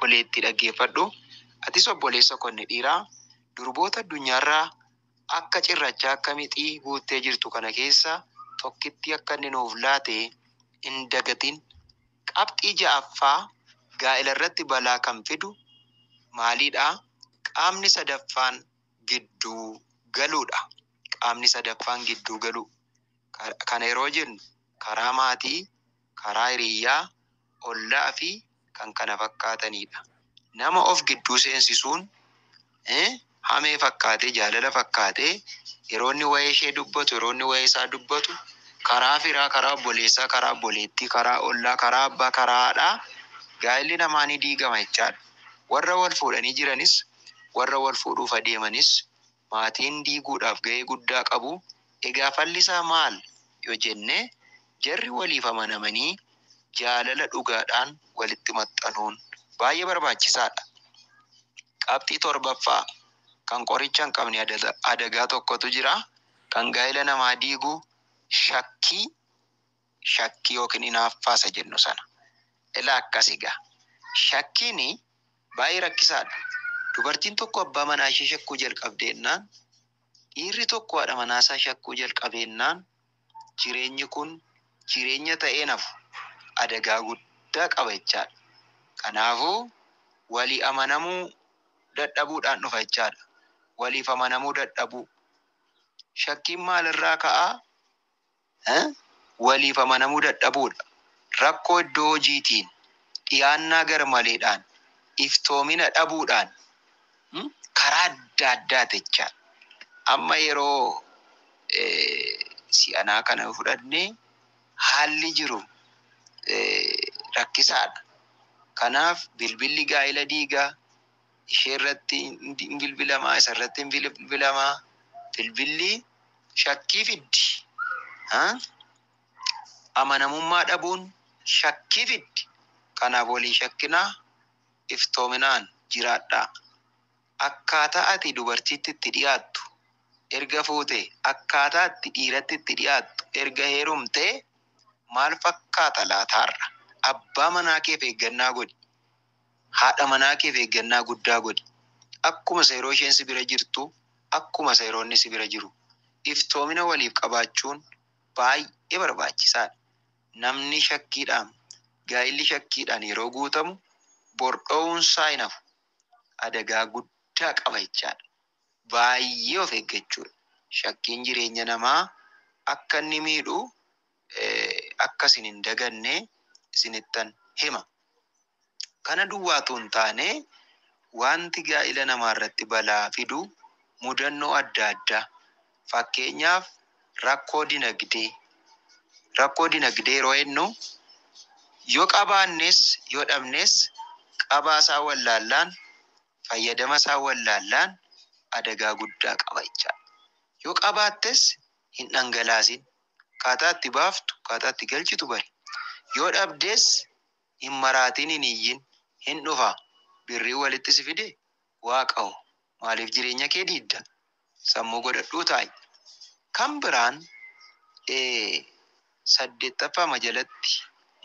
obboleetti dhaggeeffadhu. Atis obboleessa konni dhiiraa durboota addunyaarraa akka cirrachaa akka mixii guuttee jirtu kana keessa tokkitti akka inni nuuf laate hin dagatin. Qabxii ja'affaa gaa'ela irratti balaa kan fidu maaliidha? Qaamni sadaffaan gidduu galuudha. Qaamni sadaffaan gidduu galu. Kana yeroo jennu karaa maatii, karaa hiriyyaa, ollaa fi kan kana fakkaatanidha. Nama of gidduu seensisuun hamee fakkaatee, jaalala fakkaatee yeroo inni waa'ee ishee dubbatu, yeroo inni waa'ee isaa dubbatu, karaa firaa, karaa obboleessaa, karaa obboleettii, karaa ollaa, karaa abbaa, karaa haadhaa gaa'elli namaa ni diigama jechaadha. Warra wal fuudhanii jiranis, warra wal fuudhuuf adeemanis maatiin diiguudhaaf ga'ee guddaa qabu. Egaa fallisaa maal yoo jenne jarri waliif amanamanii jaalala dhugaadhaan walitti maxxanuun baay'ee barbaachisaadha. Qabxii torbaffaa kan qoricha hin qabne adagaa tokkotu jira. Kan gaa'ela namaa diigu shakkii yookiin hinaaffaasa jennu sana. Ilaa akkasigaa. Shakkiin baay'ee rakkisaadha. Dubartiin tokko abbaa manaa ishee shakkuu jalqabdeennaan, dhiirri tokko haadha manaasaa shakkuu jalqabeennaan jireenyi kun jireenya ta'ee nafu adagaa guddaa qaba jechaadha. Kanaafuu walii amanamuu dadhabuudhaan dhufa jechaadha. Waliif amanamuu dadhabuu. Shakkiin maalirraa ka'aa? Waliif amanamuu dadhabuudha. Rakkoo iddoo hojiitiin, dhiyaannaa garmaleedhaan, iftoomina dhabuudhaan karaa adda addaati jechaadha. Amma yeroo si'anaa kana fudhannee haalli jiru rakkisaadha. Kanaaf bilbilli gaa'ela diigaa, ishee irratti hin bilbilamaa, isa irratti hin bilbilamaa. Bilbilli shakkii fiddi. Amanamummaa dhabuun shakkii fiddi. Kanaaf walii shakkinaa, iftoominaan jiraadhaa. Akkaataa ati dubartiitti itti dhiyaattu erga fuute, akkaataa ati dhiiratti itti dhiyaattu erga heerumtee maal fakkaata laataarra? Abbaa manaa keef eeggannaa godhi. Haadha manaa keef eeggannaa guddaa godhi. Akkuma yeroo isheen si bira jirtu, akkuma yeroo inni si bira jiru. Iftoomina waliif qabaachuun baay'ee barbaachisaadha. Namni shakkiidhaan, gaa'illi shakkiidhaan yeroo guutamu bordhoowunsaa hin hafu. Adagaa guddaa qaba jechaadha. Baay'ee of eeggachuudha. Shakkiin jireenya namaa akka inni miidhu akka isin hin daganne isinittan hima. Kana duwwaatu hin taane wanti gaa'ila namaa irratti balaa fidu mudannoo adda addaa. Fakkeenyaaf rakkoo dinagdee. Rakkoo dinagdee yeroo jennu yoo qabaannes yoo dhabnes qabaasaa wallaallaan, fayyadama isaa wallaallaan adagaa guddaa qaba jechaadha. Yoo qabaattes hin dhangalaasin. Akkaataa itti baaftu, akkaataa itti galchitu bari. Yoo dhabdes hin maraatiin, hin iyyin, hin dhufa. Birrii walitti si fide Waaqa'u maaliif jireenya kee diidda? Sammuu godhadhuu taa'i. Kan biraan 8ffaa jalatti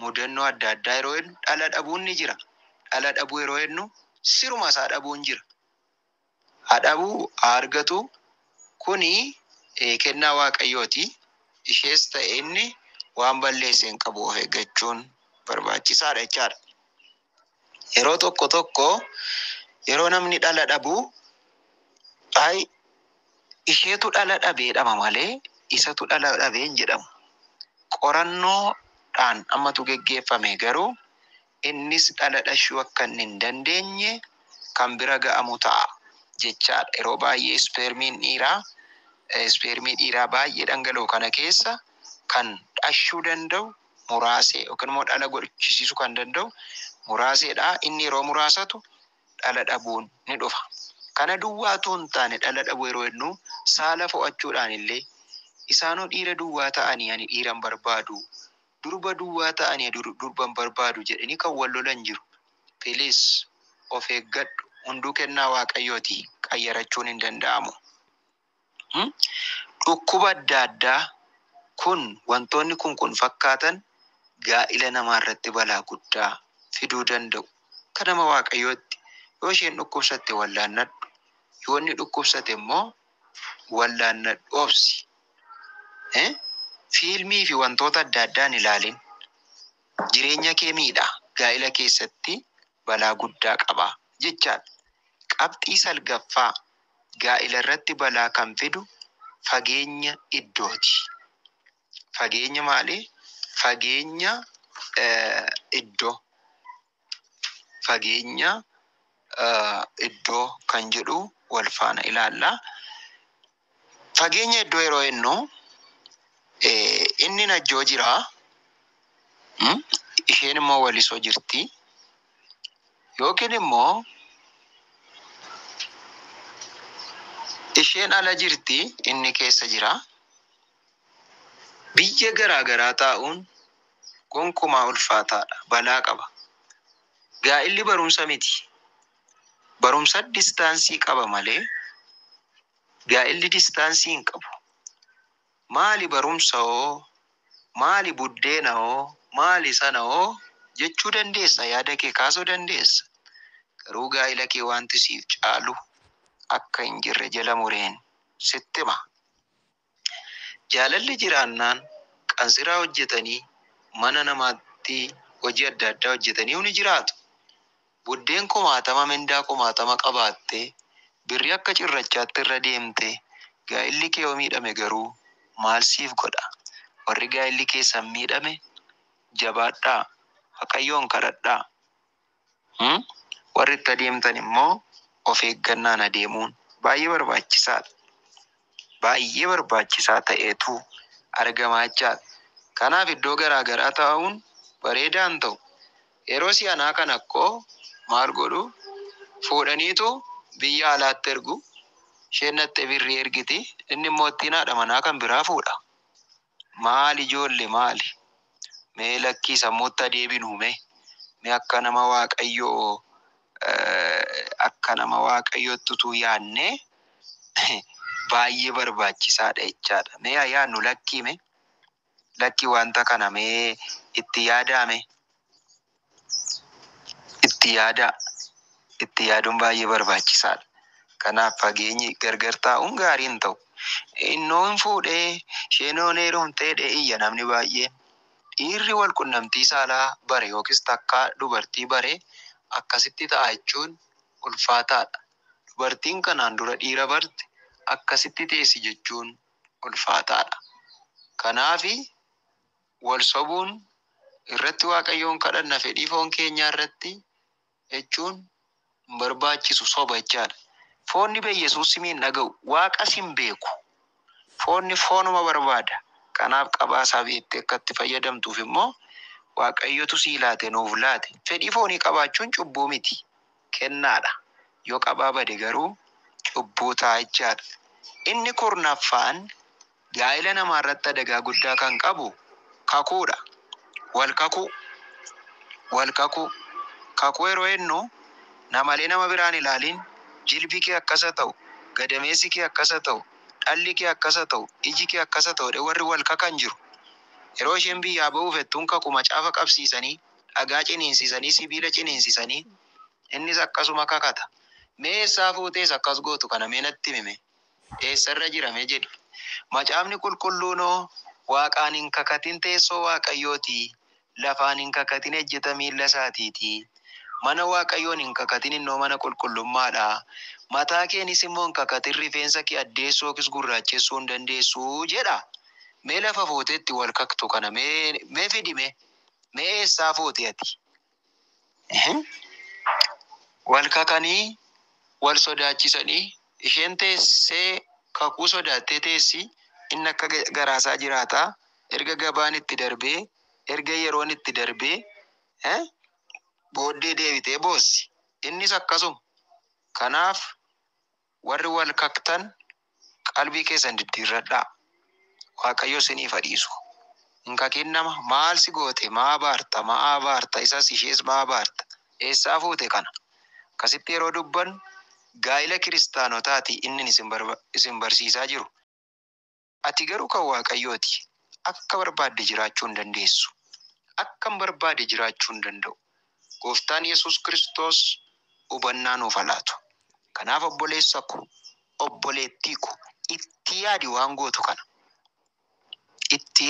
mudannoo adda addaa yeroo jennu dhala dhabuun ni jira. Dhala dhabuu yeroo jennu siruma isaa dhabuun jira. Hadhabuu argatu kuni kennaa Waaqayyooti. Ishees ta'e inni waan balleesse hin qabu, of eeggachuun barbaachisaadha jechaadha. Yeroo tokko yeroo namni dhala dhabu isheetu dhala dhabeedhama malee isatu dhala dhabee hin jedhamu. Qorannoodhaan ammatu geggeeffame garuu innis dhala dhashuu akka hin dandeenye kan bira ga'amu ta'a jechaadha. Yeroo baay'ee ispeermii dhiiraa baay'ee dhangala'u kana keessa kan dhashuu danda'u muraasee yookiin immoo dhala godhisiisuu kan danda'u muraaseedha. Inni yeroo muraasatu dhala dhabuun ni dhufa. Kana duwwaatu hin taane dhala dhabuu yeroo jennu saala fo'achuudhaan illee isaanoo dhiira duwwaa ta'anii ani dhiiran barbaadu, durba duwwaa ta'anii durban barbaadu jedhanii kan wal lolan jiru. Please of eeggadhu. Hunduu kennaa Waaqayyooti. Qayyarachuun hin danda'amu. Dhukkuba adda addaa wantoonni kun fakkaatan gaa'ila namaa irratti balaa guddaa fiduu danda'u. akka nama waaqayyootti yoo isheen dhukkubsatte wallaannadhu. Yoo inni dhukkubsate immoo wallaannadhu obsi. Fiilmii fi wantoota adda addaan ilaalin jireenya kee miidha. Gaa'ila keessatti balaa guddaa qaba jechaadha. Qabxii salgaffaa gaa'ila irratti balaa kan fidu fageenya iddooti. Fageenya maali? Fageenya iddoo. Fageenya iddoo kan jedhu wal faana ilaalla. Fageenya iddoo yeroo jennu inni Najjoo jira. Isheen immoo Walisoo jirti. Yookiin immoo isheen ala jirti, inni keessa jira. Biyya garaagaraa taa'uun gonkumaa ulfaataadha. Balaa qaba. Gaa'illi barumsa miti. Barumsa distaansii qaba malee gaa'illi distaansii hin qabu. Maali barumsa hoo? Maali buddeena hoo? Maali sana hoo? Jechuu dandeessa. Yaada kee kaasuu dandeessa. Garuu gaa'ila kee wanti siif caalu akka hin jirre jala mureen sitti hima. Jaalalli jiraannaan qansiraa hojjetanii mana namaatti hojii adda addaa hojjetanii ni jiraatu. Buddeen 1000 mindaa 1000 qabaattee birri akka cirrachaatti irra deemte gaa'illi kee yoo miidhame garuu maal siif godha? Warri gaa'illi keessan miidhame jabaadhaa, Waaqayyoon kadhadhaa. Warri itti adeemtan immoo of eeggannaan adeemuun baay'ee barbaachisaadha. Baay'ee barbaachisaa ta'eetu argamaa jechaadha. Kanaaf iddoo garaagaraa taa'uun bareedaan ta'u. Yeroo si'anaa kan akkoo maal godhu? Fuudhaniitu biyya alaatti ergu. Isheen natti birrii ergiti. Inni immoo ittiin haadha manaa kan biraa fuudha. Maali ijoollee maali? Mee lakkii sammuutti adeebinu mee akka nama Waaqayyoo akka nama Waaqayyootti utuu yaadne baay'ee barbaachisaadha jechaadha. Mee yaadnu lakkii wanta kana mee itti yaadame. Itti yaaduun baay'ee barbaachisaadha. Kanaaf fageenyi gargar taa'uun gaarii hin ta'u. Innoon fuudhee isheen heerumtee iyya namni baay'een. Dhiirri wal qunnamtii saalaa bare yookiis takka dubartii bare akkasitti ta'a jechuun ulfaataadha. Dubartiin kanaan dura dhiira barte akkasitti teessi jechuun ulfaataadha. Kanaafi wal sobuun irratti Waaqayyoon kadhanna fedhii foon keenyaa irratti jechuun barbaachisu soba jechaadha. Foonni be Yesuus simiin dhaga'u Waaqas hin beeku. Foonni foonuma barbaada. Kanaaf qabaasaa beektee akka itti fayyadamtuuf immoo Waaqayyotu sii laate nuuf laate. Fedhii foonii qabaachuun cubbuu miti. Kennaadha. Yoo qabaa bade garuu cubbuu ta'a jechaadha. Inni kurnaffaan gaa'ila namaa irratti adagaa guddaa kan qabu kakuudha. Wal kakuu. Kakuu yeroo jennu namalee nama biraan ilaalin jilbi kee akkasa ta'u, gadameessi kee akkasa ta'u, dhalli kee akkasa ta'u, iji kee akkasa ta'u warri wal kakan jiru. Yeroo isheen biyyaa ba'uuf jettuun kakuu macaafa qabsiisanii, dhagaa ciniinsisanii, sibiila ciniinsisanii innis akkasuma kakata. Mee eessaa fuutees akkas gootu kana mee natti himi? Eessarra jira mee jedhi. Macaafni qulqulluunoo Waaqaan hin kakatin teessoo Waaqayyooti. Lafaan hin kakatin ejjeta miilla isaatiiti. Mana Waaqayyoon hin kakatin innoo mana qulqullummaadha. Mataa keenis immoo hin kakatin rifeensa kee addeessuu yookiis gurraachessuu hin dandeessu jedha. Mee lafa fuuteetti wal kaktu kana mee fidime? Mee eessaa fuute ati? Wal kakanii, wal sodaachisanii, isheen teessee kakuu sodaattee teessi, inni akka garaasaa jiraata. Erga gabaan itti darbee, erga yeroon itti darbee, booddee deebitee boossi. Innis akkasuma. Kanaaf warri wal kaktan qalbii keessan diddiirradhaa. Waaqayyo isiniif dhiisu. Hin kakin nama maal si goote? Maa baarta? Isas ishees maa baarta? Eessaa fuute kana? Akkasitti yeroo dubban gaa'ila kiristaanotaati inni isin barsiisaa jiru. Ati garuu kan Waaqayyooti. Akka barbaadde jiraachuu hin dandeessu. Akkam barbaade jiraachuu hin danda'u. Gooftaan Yesuus Kiristoos hubannaa nuuf haa laatu. Kanaaf obboleessa ko, obboleettii ko, itti yaadi waan gootu kana. Itti